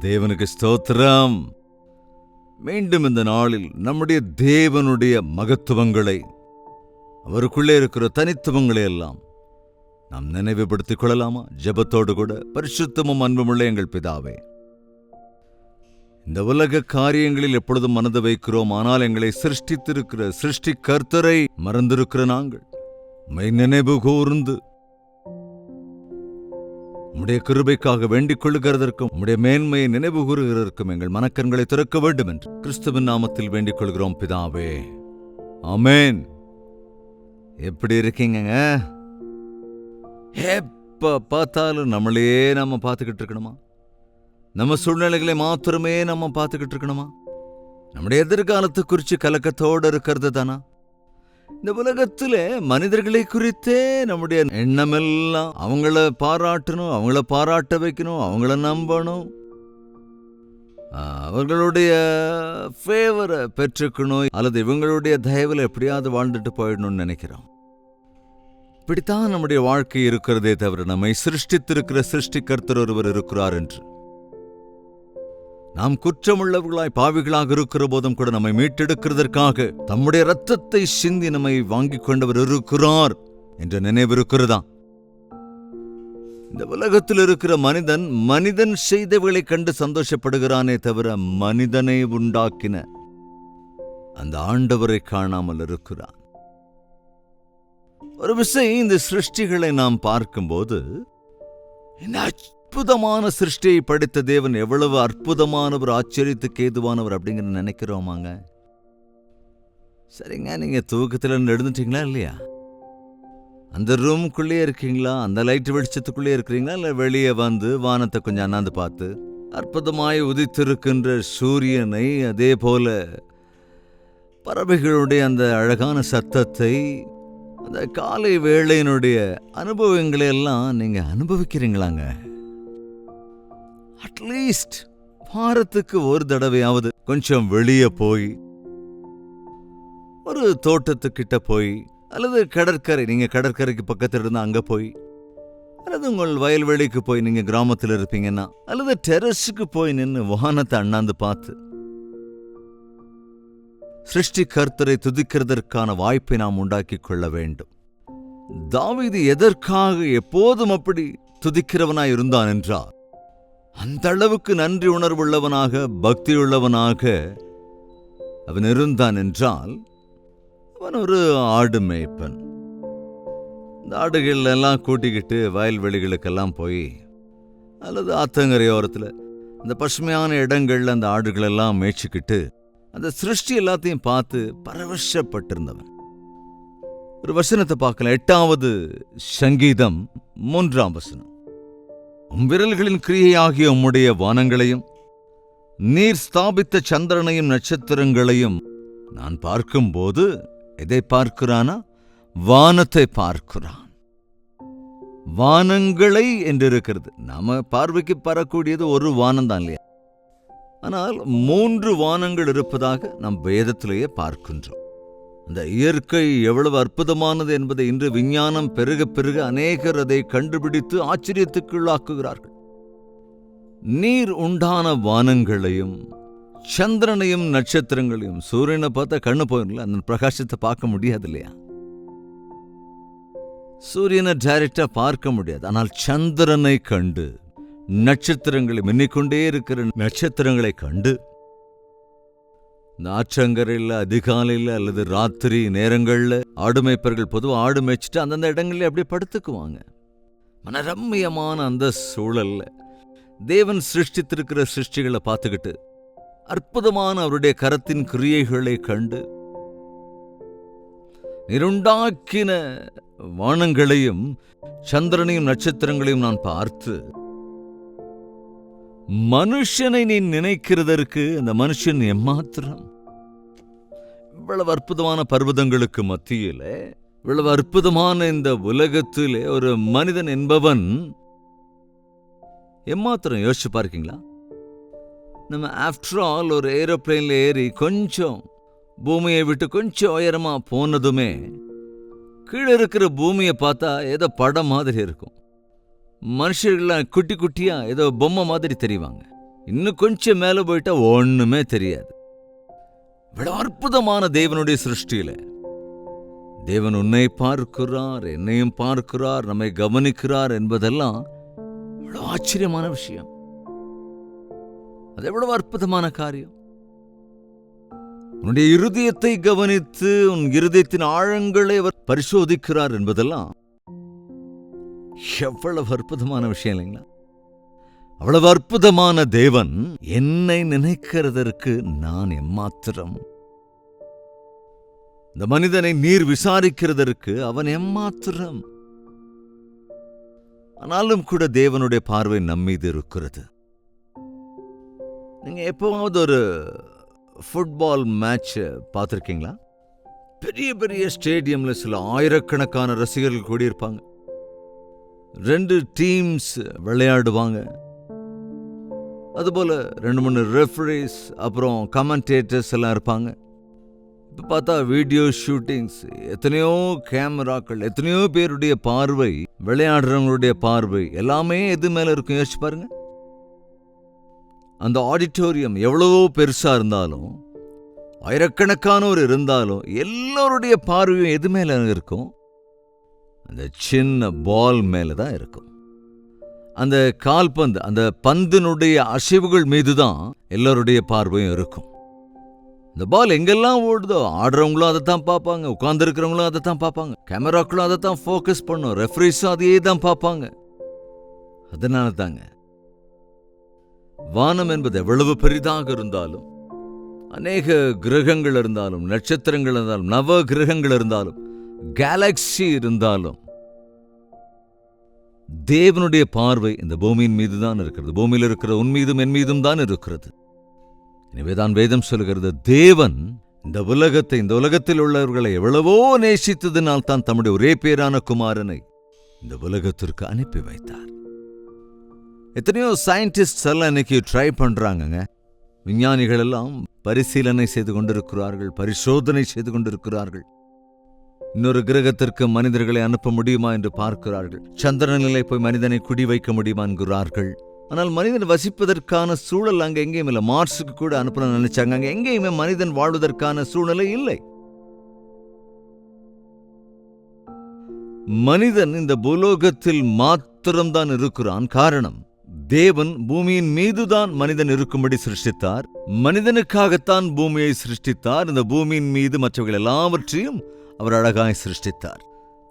தேவனுக்கு ஸ்தோத்திரம். மீண்டும் இந்த நாளில் நம்முடைய தேவனுடைய மகத்துவங்களை, அவருக்குள்ளே இருக்கிற தனித்துவங்களை எல்லாம் நாம் நினைவுபடுத்திக் கொள்ளலாமா? ஜெபத்தோடு கூட. பரிசுத்தமும் அன்புமுள்ள எங்கள் பிதாவே, இந்த உலக காரியங்களில் எப்பொழுதும் மனது வைக்கிறோம், ஆனால் எங்களை சிருஷ்டித்திருக்கிற சிருஷ்டி கர்த்தரை மறந்திருக்கிற நாங்கள் மை நினைவு கூர்ந்து உம்முடைய கிருபைக்காக வேண்டிக் கொள்ளுகிறதற்கும் உம்முடைய மேன்மையை நினைவு கூறுகிறதற்கும் எங்கள் மனக்கண்களை திறக்க வேண்டும் என்று கிறிஸ்துவின் நாமத்தில் வேண்டிக் கொள்கிறோம் பிதாவே, ஆமென். எப்படி இருக்கீங்க? எப்ப பார்த்தாலும் நம்மளையே நம்ம பார்த்துக்கிட்டு இருக்கணுமா? நம்ம சூழ்நிலைகளை மாத்திரமே நம்ம பார்த்துக்கிட்டு இருக்கணுமா? நம்முடைய எதிர்காலத்தை குறித்து கலக்கத்தோடு இருக்கிறது தானா? இந்த உலகத்துல மனிதர்களை குறித்தே நம்முடைய எண்ணமெல்லாம் அவங்கள பாராட்டணும், அவங்கள பாராட்ட வைக்கணும், அவங்கள நம்பணும், அவர்களுடைய ஃபேவரை பெற்றுக்கணும், அல்லது இவங்களுடைய தயவில் எப்படியாவது வாழ்ந்துட்டு போயிடணும்னு நினைக்கிறோம். இப்படித்தான் நம்முடைய வாழ்க்கை இருக்கிறதே தவிர நம்மை சிருஷ்டித்திருக்கிற சிருஷ்டிகர்த்தர் ஒருவர் இருக்கிறார் என்று, நாம் குற்றமுள்ளவர்களாய் பாவிகளாக இருக்கிற போதும் கூட நம்மை மீட்டெடுக்கிறதற்காக தம்முடைய இரத்தத்தை சிந்தி நம்மை வாங்கிக் கொண்டவர் இருக்கிறார் என்ற நினைவு இருக்கிறதா? இந்த உலகத்தில் இருக்கிற மனிதன் செய்தவர்களை கண்டு சந்தோஷப்படுகிறானே தவிர மனிதனை உண்டாக்கின அந்த ஆண்டவரை காணாமல் இருக்கிறான். ஒரு விஷயம், இந்த சிருஷ்டிகளை நாம் பார்க்கும்போது, இந்த அற்புதமான சிருஷ்டியை படைத்த தேவன் எவ்வளவு அற்புதமானவர், ஆச்சரியத்துக்கு ஏதுவானவர் அப்படிங்கிற நினைக்கிறோமாங்க? சரிங்க, நீங்க தூக்கத்துல எழுந்துட்டீங்களா இல்லையா? அந்த ரூமுக்குள்ளே இருக்கீங்களா? அந்த லைட் வெளிச்சத்துக்குள்ளே இருக்கிறீங்களா? இல்ல வெளியே வந்து வானத்தை கொஞ்சம் அண்ணாந்து பார்த்து அற்புதமாய் உதித்திருக்கின்ற சூரியனை, அதே போல பறவைகளுடைய அந்த அழகான சத்தத்தை, அந்த காலை வேளையினுடைய அனுபவங்களை எல்லாம் நீங்க அனுபவிக்கிறீங்களாங்க? அட்லீஸ்ட் வாரத்துக்கு ஒரு தடவையாவது கொஞ்சம் வெளியே போய், ஒரு தோட்டத்துக்கிட்ட போய், அல்லது கடற்கரை, நீங்க கடற்கரைக்கு பக்கத்தில் இருந்தா அங்க போய், அல்லது உங்கள் வயல்வெளிக்கு போய், நீங்க கிராமத்தில் இருப்பீங்கன்னா, அல்லது டெரஸுக்கு போய் நின்று வானத்தை அண்ணாந்து பார்த்து சிருஷ்டி கர்த்தரை துதிக்கிறதற்கான வாய்ப்பை நாம் உண்டாக்கி கொள்ள வேண்டும். தாவீது எதற்காக எப்போதும் அப்படி துதிக்கிறவனாய் இருந்தான் என்றால், அந்த அளவுக்கு நன்றி உணர்வுள்ளவனாக, பக்தியுள்ளவனாக அவன் இருந்தான் என்றால், அவன் ஒரு ஆடு மேய்ப்பன். இந்த ஆடுகள் எல்லாம் கூட்டிக்கிட்டு வயல்வெளிகளுக்கெல்லாம் போய், அல்லது ஆத்தங்கரையோரத்தில் அந்த பசுமையான இடங்கள்ல அந்த ஆடுகளெல்லாம் மேய்ச்சிக்கிட்டு அந்த சிருஷ்டி எல்லாத்தையும் பார்த்து பரவசப்பட்டிருந்தவன். ஒரு வசனத்தை பார்க்கலாம். 8வது சங்கீதம் 3ஆம் வசனம். விரல்களின் கிரியையாகிய உம்முடைய வானங்களையும் நீர் ஸ்தாபித்த சந்திரனையும் நட்சத்திரங்களையும் நான் பார்க்கும்போது, எதை பார்க்கிறானா? வானத்தை பார்க்கிறான். வானங்களை என்று இருக்கிறது. நாம பார்வைக்கு பரக்கூடியது ஒரு வானம் தான் இல்லையா? ஆனால் 3 வானங்கள் இருப்பதாக நாம் வேதத்திலேயே பார்க்கின்றோம். அந்த இயற்கை எவ்வளவு அற்புதமானது என்பதை இன்று விஞ்ஞானம் பெருக பெருக அநேகர் அதை கண்டுபிடித்து ஆச்சரியத்துக்குள்ளாக்குகிறார்கள். நீர் உண்டான வானங்களையும் சந்திரனையும் நட்சத்திரங்களையும், சூரியனை பார்த்தா கண்ணு போயிடல, அந்த பிரகாசத்தை பார்க்க முடியாது இல்லையா? சூரியனை டைரக்டா பார்க்க முடியாது. ஆனால் சந்திரனை கண்டு, நட்சத்திரங்களை, மின்னிக்கொண்டே இருக்கிற நட்சத்திரங்களை கண்டு, இந்த ஆற்றங்கரையில் அதிகாலையில் அல்லது ராத்திரி நேரங்களில் ஆடு மேய்ப்பர்கள் பொதுவாக ஆடு மேய்ச்சிட்டு அந்தந்த இடங்கள்ல அப்படியே படுத்துக்குவாங்க. மனரம்யமான அந்த சூழல்ல தேவன் சிருஷ்டித்திருக்கிற சிருஷ்டிகளை பார்த்துக்கிட்டு, அற்புதமான அவருடைய கரத்தின் கிரியைகளை கண்டு, நிருண்டாக்கின வானங்களையும் சந்திரனையும் நட்சத்திரங்களையும் நான் பார்த்து, மனுஷனை நீ நினைக்கிறதற்கு அந்த மனுஷன் எம்மாத்திரம்? இவ்வளவு அற்புதமான பர்வதங்களுக்கு மத்தியில, இவ்வளவு அற்புதமான இந்த உலகத்திலே ஒரு மனிதன் என்பவன் எம்மாத்திரம்? யோசிச்சு பார்க்கீங்களா? நம்ம ஆஃப்டர் ஆல் ஒரு ஏரோப்ளேன்ல ஏறி கொஞ்சம் பூமியை விட்டு கொஞ்சம் உயரமா போனதுமே கீழே இருக்கிற பூமியை பார்த்தா ஏதோ படம் மாதிரி இருக்கும். மனுஷர்கள்லாம் குட்டி குட்டியா ஏதோ பொம்மை மாதிரி தெரிவாங்க. இன்னும் கொஞ்சம் மேல போயிட்டா ஒண்ணுமே தெரியாது. இவ்வளவு அற்புதமான தேவனுடைய சிருஷ்டியில தேவன் உன்னை பார்க்கிறார், என்னையும் பார்க்கிறார், நம்மை கவனிக்கிறார் என்பதெல்லாம் எவ்வளவு ஆச்சரியமான விஷயம். அது எவ்வளவு அற்புதமான காரியம். உன்னுடைய இருதயத்தை கவனித்து உன் இருதயத்தின் ஆழங்களை அவர் பரிசோதிக்கிறார் என்பதெல்லாம் எவ்வளவு அற்புதமான விஷயம் இல்லைங்களா? அவ்வளவு அற்புதமான தேவன் என்னை நினைக்கிறதற்கு நான் எம்மாத்திரம்? இந்த மனிதனை நீர் விசாரிக்கிறதற்கு அவன் எம்மாத்திரம்? ஆனாலும் கூட தேவனுடைய பார்வை நம்மீது இருக்கிறது. நீங்க எப்பவாவது ஒரு ஃபுட்பால் மேட்ச் பார்த்துருக்கீங்களா? பெரிய பெரிய ஸ்டேடியம்ல சில ஆயிரக்கணக்கான ரசிகர்கள் கூடியிருப்பாங்க. 2 டீம்ஸ் விளையாடுவாங்க. அதுபோல 2-3 ரெஃபரீஸ், அப்புறம் கமெண்டேட்டர்ஸ் எல்லாம் இருப்பாங்க. இப்போ பார்த்தா வீடியோ ஷூட்டிங்ஸ், எத்தனையோ கேமராக்கள், எத்தனையோ பேருடைய பார்வை, விளையாடுறவங்களுடைய பார்வை எல்லாமே எது மேல இருக்கும் யோசிச்சு பாருங்க. அந்த ஆடிட்டோரியம் எவ்வளவோ பெருசா இருந்தாலும், ஆயிரக்கணக்கானோர் இருந்தாலும், எல்லோருடைய பார்வையும் எது மேல இருக்கும்? அந்த சின்ன பால் மேல தான் இருக்கும். அந்த கால்பந்து, அந்த பந்தினுடைய அசைவுகள் மீதுதான் எல்லோருடைய பார்வையும் இருக்கும். இந்த பால் எங்கெல்லாம் ஓடுதோ ஆடுறவங்களும் அதை தான் பார்ப்பாங்க, உட்கார்ந்து இருக்கிறவங்களும் அதை தான் பார்ப்பாங்க, கேமராக்களும் அதை தான் ஃபோக்கஸ் பண்ணும், ரெஃபரீஸும் அதையே தான் பார்ப்பாங்க. அதனால தாங்க வானம் என்பது எவ்வளவு பெரிதாக இருந்தாலும், அநேக கிரகங்கள் இருந்தாலும், நட்சத்திரங்கள் இருந்தாலும், நவ கிரகங்கள் இருந்தாலும், கேலக்சி இருந்தாலும், தேவனுடைய பார்வை இந்த பூமியின் மீது தான் இருக்கிறது. பூமியில் இருக்கிற உன் மீதும் என் மீதும் தான் இருக்கிறது. எனவேதான் வேதம் சொல்கிறது, தேவன் இந்த உலகத்தை, இந்த உலகத்தில் உள்ளவர்களை எவ்வளவோ நேசித்ததினால் தான் தம்முடைய ஒரே பேரான குமாரனை இந்த உலகத்திற்கு அனுப்பி வைத்தார். எத்தனையோ சயின்டிஸ்ட் எல்லாம் இன்னைக்கு ட்ரை பண்றாங்க. விஞ்ஞானிகள் எல்லாம் பரிசீலனை செய்து கொண்டிருக்கிறார்கள், பரிசோதனை செய்து கொண்டிருக்கிறார்கள். இன்னொரு கிரகத்திற்கு மனிதர்களை அனுப்ப முடியுமா என்று பார்க்கிறார்கள். சந்திரனிலே போய் மனிதனை குடி வைக்க முடியுமா என்கிறார்கள். ஆனால் மனிதன் வசிப்பதற்கான சூழல் அங்கே எங்கேயும் இல்லை. மார்ஸுக்கு கூட அனுப்ப நினைச்சாங்க, அங்கே எங்கேயுமே மனிதன் வாழ்வதற்கான சூழ்நிலை இல்லை. மனிதன் இந்த பூலோகத்தில் மாத்திரம்தான் இருக்கிறான். காரணம், தேவன் பூமியின் மீதுதான் மனிதன் இருக்கும்படி சிருஷ்டித்தார். மனிதனுக்காகத்தான் பூமியை சிருஷ்டித்தார். இந்த பூமியின் மீது மற்றவர்கள் எல்லாவற்றையும் அவர் அழகாய் சிருஷ்டித்தார்.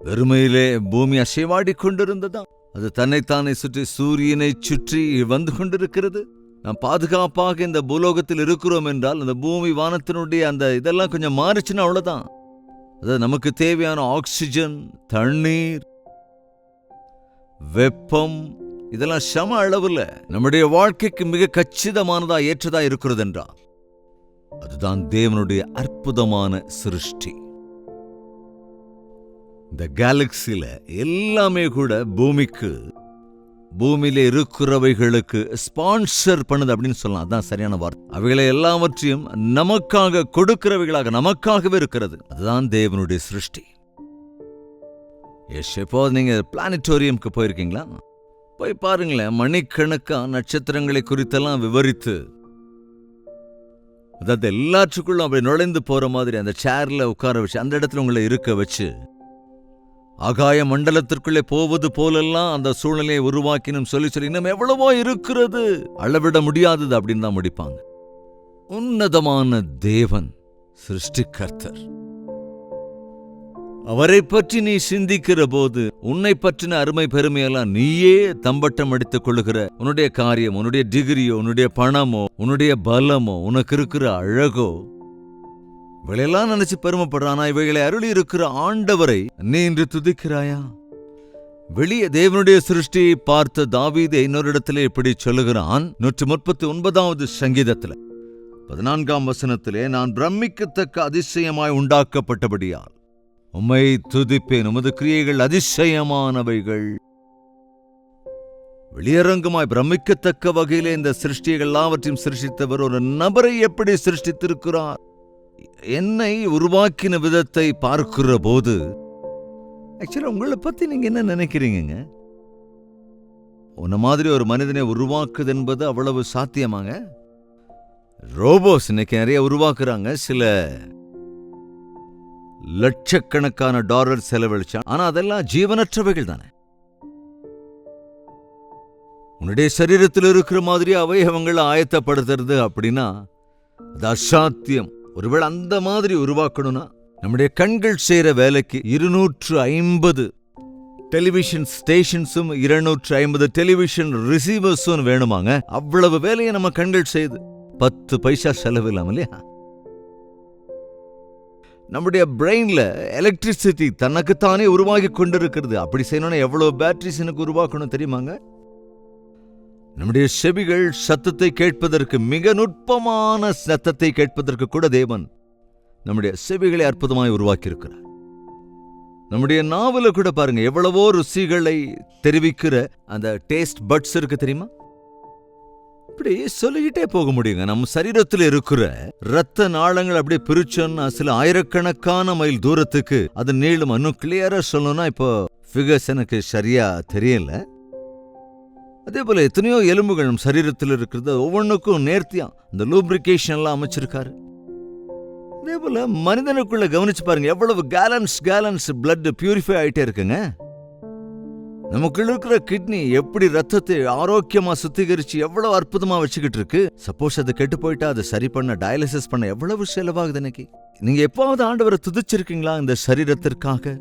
வெறுமையிலே பூமி அசைவாடி கொண்டிருந்ததா? அது தன்னைத்தானே சுற்றி சூரியனை சுற்றி வந்து கொண்டிருக்கிறது. நாம் பாதுகாப்பாக இந்த பூலோகத்தில் இருக்கிறோம் என்றால் அந்த பூமி வானத்தினுடைய அந்த இதெல்லாம் கொஞ்சம் மாறிச்சுன்னா அவ்வளவுதான். அது நமக்கு தேவையான ஆக்சிஜன், தண்ணீர், வெப்பம் இதெல்லாம் சம அளவுல நம்முடைய வாழ்க்கைக்கு மிக கச்சிதமானதா ஏற்றதா இருக்கிறது என்றால் அதுதான் தேவனுடைய அற்புதமான சிருஷ்டி. இந்த கேலக்சில எல்லாமே கூட பூமியில இருக்கிறவைகளுக்கு ஸ்பான்சர் பண்ணுது அப்படின்னு சொல்லலாம். அதான் சரியான வார்த்தை. அவைகளை எல்லாவற்றையும் நமக்காக கொடுக்கிறவைகளாக நமக்காகவே இருக்கிறது. அதுதான் தேவனுடைய சிருஷ்டி. இப்போ நீங்க பிளானட்டோரியம்க்கு போயிருக்கீங்களா? போய் பாருங்களேன். மணிக்கணக்கா நட்சத்திரங்களை குறித்தெல்லாம் விவரித்து, அதாவது எல்லாற்றுக்குள்ளும் அப்படி நுழைந்து போற மாதிரி அந்த சேர்ல உட்கார வச்சு, அந்த இடத்துல உங்களை இருக்க வச்சு, ஆகாய மண்டலத்திற்குள்ளே போவது போலெல்லாம் அந்த சூழ்நிலையை உருவாக்கினும் சொல்லி இன்னும் எவ்வளவோ இருக்கிறது, அளவிட முடியாதது அப்படின்னு தான் முடிப்பாங்க. உன்னதமான தேவன், சிருஷ்டிகர்த்தர், அவரை பற்றி நீ சிந்திக்கிற போது உன்னை பற்றின அருமை பெருமையெல்லாம் நீயே தம்பட்டம் அடித்துக் கொள்ளுகிற உன்னுடைய காரியம், உன்னுடைய டிகிரியோ, உன்னுடைய பணமோ, உன்னுடைய பலமோ, உனக்கு இருக்கிற அழகோ, இவைகளெல்லாம் நினைச்சு பெருமைப்படுறானா? இவைகளை அருளி இருக்கிற ஆண்டவரை நீ இன்று துதிக்கிறாயா? வெளியே தேவனுடைய சிருஷ்டியை பார்த்த தாவீது இன்னொரு இடத்திலே இப்படி சொல்லுகிறான். 139வது சங்கீதத்தில் 14ஆம் வசனத்திலே, நான் பிரமிக்கத்தக்க அதிசயமாய் உண்டாக்கப்பட்டபடியால் உம்மை துதிப்பேன், உமது கிரியைகள் அதிசயமானவைகள். வெளியரங்கமாய் பிரமிக்கத்தக்க வகையிலே இந்த சிருஷ்டிகள் எல்லாவற்றையும் சிருஷ்டித்தவர் ஒரு நபரை எப்படி சிருஷ்டித்திருக்கிறார்? என்னை உருவாக்கின விதத்தை பார்க்கிற போது ஆக்சுவலா உங்களை பத்தி நீங்க என்ன நினைக்கிறீங்க? உன்ன மாதிரி ஒரு மனிதனை உருவாக்குது என்பது அவ்வளவு சாத்தியமாங்க? ரோபோஸ் இன்னைக்கு நிறைய உருவாக்குறாங்க, சில லட்சக்கணக்கான டாலர் செலவழிச்சா. ஆனா அதெல்லாம் ஜீவனற்றவைகள் தானே. உன்னுடைய சரீரத்தில் இருக்கிற மாதிரி அவயவங்களை ஆயத்தப்படுத்துறது அப்படின்னா அது அசாத்தியம். ஒருவேளை அந்த மாதிரி உருவாக்கணும்னா நம்முடைய கண்கள் செய்கிற வேலைக்கு 250 டெலிவிஷன் ஸ்டேஷன்ஸும் 250 டெலிவிஷன் ரிசீவர்ஸும் வேணுமாங்க. அவ்வளவு வேலையை நம்ம கண்கள் செய்து 10 பைசா செலவு இல்லாம இல்லையா? நம்முடைய பிரெயின்ல எலக்ட்ரிசிட்டி தனக்குத்தானே உருவாகி கொண்டிருக்கிறது. அப்படி செய்யணும்னா எவ்வளவு பேட்டரிஸ் எனக்கு உருவாக்கணும் தெரியுமாங்க? நம்முடைய செவிகள் சத்தத்தை கேட்பதற்கு, மிக நுட்பமான சத்தத்தை கேட்பதற்கு கூட தேவன் நம்முடைய செவிகளை அற்புதமாய் உருவாக்கி இருக்கிறார். நம்முடைய நாவல கூட பாருங்க, எவ்வளவோ ருசிகளை தெரிவிக்கிற அந்த டேஸ்ட் பட்ஸ் இருக்கு தெரியுமா? இப்படி சொல்லிக்கிட்டே போக முடியுங்க. நம்ம சரீரத்தில் இருக்கிற ரத்த நாளங்கள் அப்படியே பிரிச்சோன்னா சில ஆயிரக்கணக்கான மைல் தூரத்துக்கு அது நீளும். இன்னும் கிளியரா சொல்லணும்னா இப்போ ஃபிகர்ஸ் எனக்கு சரியா தெரியல. அதே போல எத்தனையோ எலும்புகள் நம் சரீரத்தில் இருக்கிறது, ஒவ்வொன்றுக்கும் நேர்த்தியா இந்த லூப்ரிகேஷன் எல்லாம் அமைச்சிருக்காரு. அதே போல மனிதனுக்குள்ள கவனிச்சு பாருங்க, எவ்வளவு கேலன்ஸ் பிளட் பியூரிஃபை ஆயிட்டே இருக்குங்க. நமக்குள்ள இருக்கிற கிட்னி எப்படி ரத்தத்தை ஆரோக்கியமா சுத்திகரிச்சு எவ்வளவு அற்புதமா வச்சுக்கிட்டு இருக்கு. சப்போஸ் அது கெட்டு போயிட்டா அதை சரி பண்ண, டயாலிசிஸ் பண்ண எவ்வளவு செலவாகுது இன்னைக்கு. நீங்க எப்பவாவது ஆண்டவரை துதிச்சிருக்கீங்களா இந்த சரீரத்திற்காக?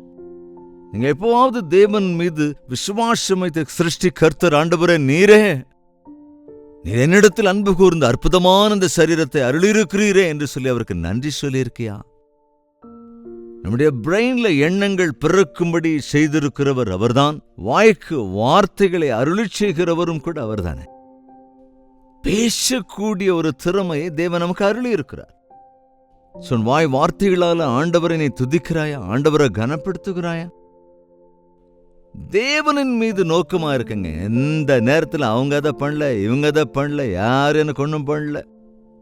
நீங்க எப்பவாவது தேவன் மீது விசுவாசம் வைத்த சிருஷ்டி கர்த்தர் ஆண்டவரே நீர் என்னிடத்தில் அன்பு கூர்ந்த அற்புதமான இந்த சரீரத்தை அருளிருக்கிறீரே என்று சொல்லி அவருக்கு நன்றி சொல்லியிருக்கியா? நம்முடைய பிரெயின்ல எண்ணங்கள் பிறக்கும்படி செய்திருக்கிறவர் அவர்தான். வாய்க்கு வார்த்தைகளை அருளி செய்கிறவரும் கூட அவர்தானே. பேசக்கூடிய ஒரு திறமையை தேவன் நமக்கு அருளி இருக்கிறார். சொன் வாய் வார்த்தைகளால ஆண்டவரை நீ துதிக்கிறாயா? ஆண்டவரை கனப்படுத்துகிறாயா? தேவனின் மீது நோக்கமா இருக்குங்க. எந்த நேரத்தில் அவங்க அதை பண்ணல, இவங்க அதை பண்ணல, யாரும் எனக்கு ஒன்றும் பண்ணல,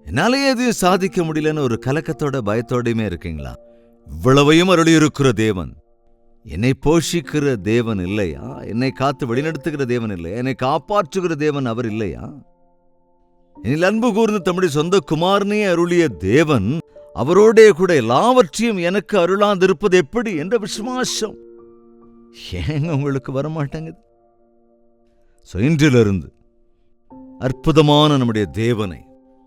என்னாலேயே எதையும் சாதிக்க முடியலன்னு ஒரு கலக்கத்தோட பயத்தோடையுமே இருக்கீங்களா? இவ்வளவையும் அருளி இருக்கிற தேவன், என்னை போஷிக்கிற தேவன் இல்லையா? என்னை காத்து வழிநடத்துகிற தேவன் இல்லையா? என்னை காப்பாற்றுகிற தேவன் அவர் இல்லையா? என்னில் அன்பு கூர்ந்து தம்முடைய சொந்த குமாரனையே அருளிய தேவன் அவரோடே கூட எல்லாவற்றையும் எனக்கு அருளாதிருப்பது எப்படி என்ற விசுவாசம் ஏங்க உங்களுக்கு வரமாட்டேங்குது? இன்றிலிருந்து அற்புதமான நம்முடைய தேவனை,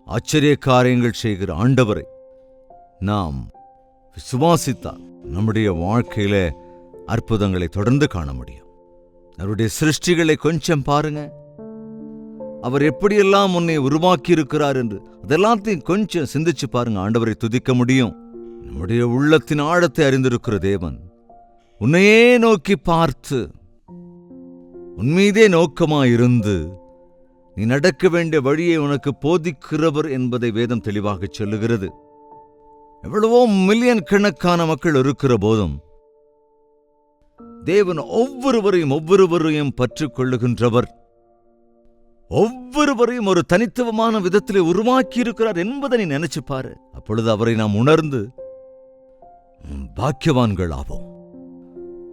ஆச்சரிய காரியங்கள் செய்கிற ஆண்டவரை நாம் விசுவாசித்தால் நம்முடைய வாழ்க்கையில அற்புதங்களை தொடர்ந்து காண முடியும். அவருடைய சிருஷ்டிகளை கொஞ்சம் பாருங்க. அவர் எப்படியெல்லாம் உன்னை உருவாக்கி இருக்கிறார் என்று அதெல்லாத்தையும் கொஞ்சம் சிந்திச்சு பாருங்க. ஆண்டவரை துதிக்க முடியும். நம்முடைய உள்ளத்தின் ஆழத்தை அறிந்திருக்கிற தேவன் உன்னையே நோக்கி பார்த்து உன்மீதே நோக்கமாயிருந்து நீ நடக்க வேண்டிய வழியை உனக்கு போதிக்கிறவர் என்பதை வேதம் தெளிவாக சொல்லுகிறது. எவ்வளவோ மில்லியன் கணக்கான மக்கள் இருக்கிற போதும் தேவன் ஒவ்வொருவரையும் பற்றிக் கொள்ளுகின்றவர். ஒவ்வொருவரையும் ஒரு தனித்துவமான விதத்திலே உருவாக்கி இருக்கிறார் என்பதை நீ நினைச்சு பாரு. அப்பொழுது அவரை நாம் உணர்ந்து பாக்கியவான்கள் ஆவோம்.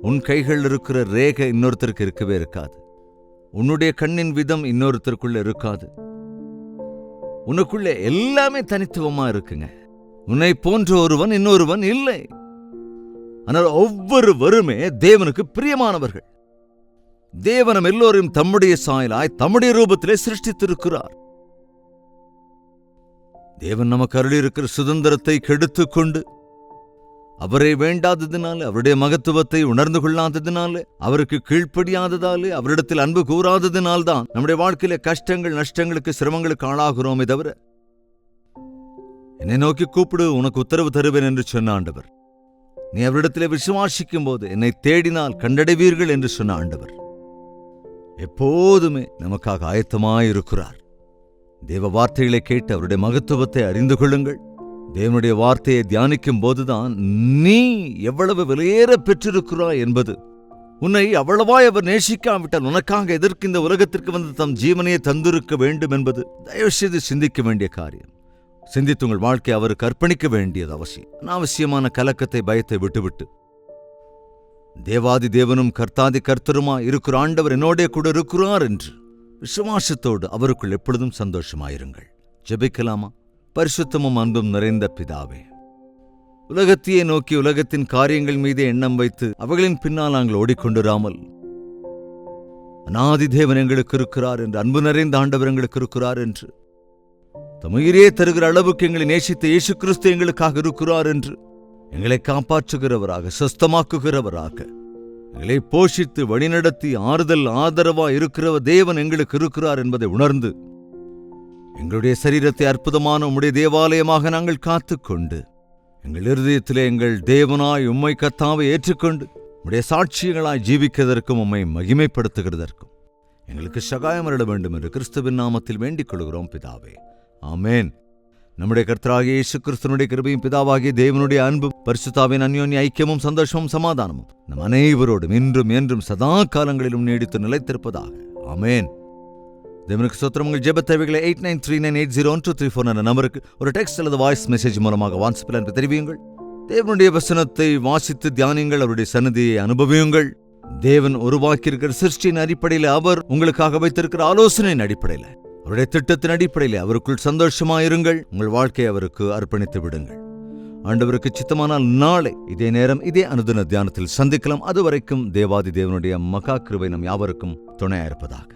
உன் கைகள் இருக்கிற ரேகை இன்னொருத்தருக்கு இருக்கவே இருக்காது. உன்னுடைய கண்ணின் விதம் இன்னொருத்தருக்குள்ள இருக்காது. உனக்குள்ள எல்லாமே தனித்துவமா இருக்குங்க. உன்னை போன்ற ஒருவன் இன்னொருவன் இல்லை. ஆனால் ஒவ்வொருவருமே தேவனுக்கு பிரியமானவர்கள். தேவனம் எல்லோரையும் தம்முடைய சாயலாய் தம்முடைய ரூபத்திலே சிருஷ்டித்திருக்கிறார். தேவன் நமக்கு அருளியிருக்கிற சுதந்திரத்தை கெடுத்துக் கொண்டு அவரை வேண்டாததினாலே, அவருடைய மகத்துவத்தை உணர்ந்து கொள்ளாததினாலே, அவருக்கு கீழ்ப்படியாததாலே, அவரிடத்தில் அன்பு கூறாததினால்தான் நம்முடைய வாழ்க்கையில கஷ்டங்கள், நஷ்டங்களுக்கு, சிரமங்களுக்கு ஆளாகிறோமே தவிர, என்னை நோக்கி கூப்பிடு, உனக்கு உத்தரவு தருவேன் என்று சொன்ன ஆண்டவர். நீ அவரிடத்திலே விசுவாசிக்கும் போது என்னை தேடினால் கண்டடைவீர்கள் என்று சொன்ன ஆண்டவர் எப்போதுமே நமக்காக ஆயத்தமாயிருக்கிறார். தேவ வார்த்தைகளை கேட்டு அவருடைய மகத்துவத்தை அறிந்து கொள்ளுங்கள். தேவனுடைய வார்த்தையை தியானிக்கும் போதுதான் நீ எவ்வளவு விலையேற பெற்றிருக்கிறாய் என்பது, உன்னை அவ்வளவாய் அவர் நேசிக்காவிட்டால் உனக்காக எதற்கு இந்த உலகத்திற்கு வந்து தம் ஜீவனையை தந்திருக்க வேண்டும் என்பது தயவுசெய்து சிந்திக்க வேண்டிய காரியம். சிந்தித்து உங்கள் வாழ்க்கையை அவருக்கு அர்ப்பணிக்க வேண்டியது அவசியம். அனாவசியமான கலக்கத்தை, பயத்தை விட்டுவிட்டு தேவாதி தேவனும் கர்த்தாதி கர்த்தருமா இருக்கிற ஆண்டவர் என்னோடே கூட இருக்கிறார் என்று விசுவாசத்தோடு அவருக்குள் எப்பொழுதும் சந்தோஷமாயிருங்கள். ஜெபிக்கலாமா? பரிசுத்தமும் அன்பும் நிறைந்த பிதாவே, உலகத்தையே நோக்கி உலகத்தின் காரியங்கள் மீது எண்ணம் வைத்து அவைகளின் பின்னால் நாங்கள் ஓடிக்கொண்டிராமல், அநாதி தேவன் எங்களுக்கு இருக்கிறார் என்று, அன்பு நிறைந்த ஆண்டவர் எங்களுக்கு இருக்கிறார் என்று, தமுயிரே தருகிற அளவுக்கு எங்களை நேசித்த இயேசு கிறிஸ்து எங்களுக்காக இருக்கிறார் என்று, எங்களை காப்பாற்றுகிறவராக, சொஸ்தமாக்குகிறவராக, எங்களை போஷித்து வழிநடத்தி ஆறுதல் ஆதரவா இருக்கிற தேவன் எங்களுக்கு இருக்கிறார் என்பதை உணர்ந்து, எங்களுடைய சரீரத்தை அற்புதமான உம்முடைய தேவாலயமாக நாங்கள் காத்துக்கொண்டு, எங்கள் இருதயத்திலே எங்கள் தேவனாய் உம்மை கர்த்தாவை ஏற்றுக்கொண்டு உம்முடைய சாட்சியங்களாய் ஜீவிக்கிறதற்கும் உம்மை மகிமைப்படுத்துகிறதற்கும் எங்களுக்கு சகாயம் அருள வேண்டும் என்று கிறிஸ்துவின் நாமத்தில் வேண்டிக் கொள்கிறோம் பிதாவே. ஆமேன். நம்முடைய கர்த்தராகிய இயேசு கிறிஸ்துவினுடைய கிருபையும் பிதாவாகிய தேவனுடைய அன்பும் பரிசுத்தாவின் அந்யோன்ய ஐக்கியமும் சந்தோஷமும் சமாதானமும் நம் அனைவரோடும் இன்றும் என்றும் சதா காலங்களிலும் நீடித்து நிலைத்திருப்பதாக. ஆமேன். தேவனுக்கு ஸ்தோத்திரம். உங்கள் ஜெப தேவைகளை 8939801234 என்ற நம்பருக்கு ஒரு டெக்ஸ்ட் அல்லது வாய்ஸ் மெசேஜ் மூலமாக வாட்ஸ்அப்பில் அனுப்பி தெரிவியுங்கள். தேவனுடைய வசனத்தை வாசித்து தியானியுங்கள். அவருடைய சன்னதியை அனுபவியுங்கள். தேவன் உருவாக்கியிருக்கிற சிருஷ்டியின் அடிப்படையில், அவர் உங்களுக்காக வைத்திருக்கிற ஆலோசனையின் அடிப்படையில், அவருடைய திட்டத்தின் அடிப்படையில் அவருக்குள் சந்தோஷமாயிருங்கள். உங்கள் வாழ்க்கையை அவருக்கு அர்ப்பணித்து விடுங்கள். ஆண்டவருக்கு சித்தமானால் நாளை இதே நேரம் இதே அனுதின தியானத்தில் சந்திக்கலாம். அதுவரைக்கும் தேவாதி தேவனுடைய மகா கிருபை நம் யாவருக்கும் துணையாயிருப்பதாக.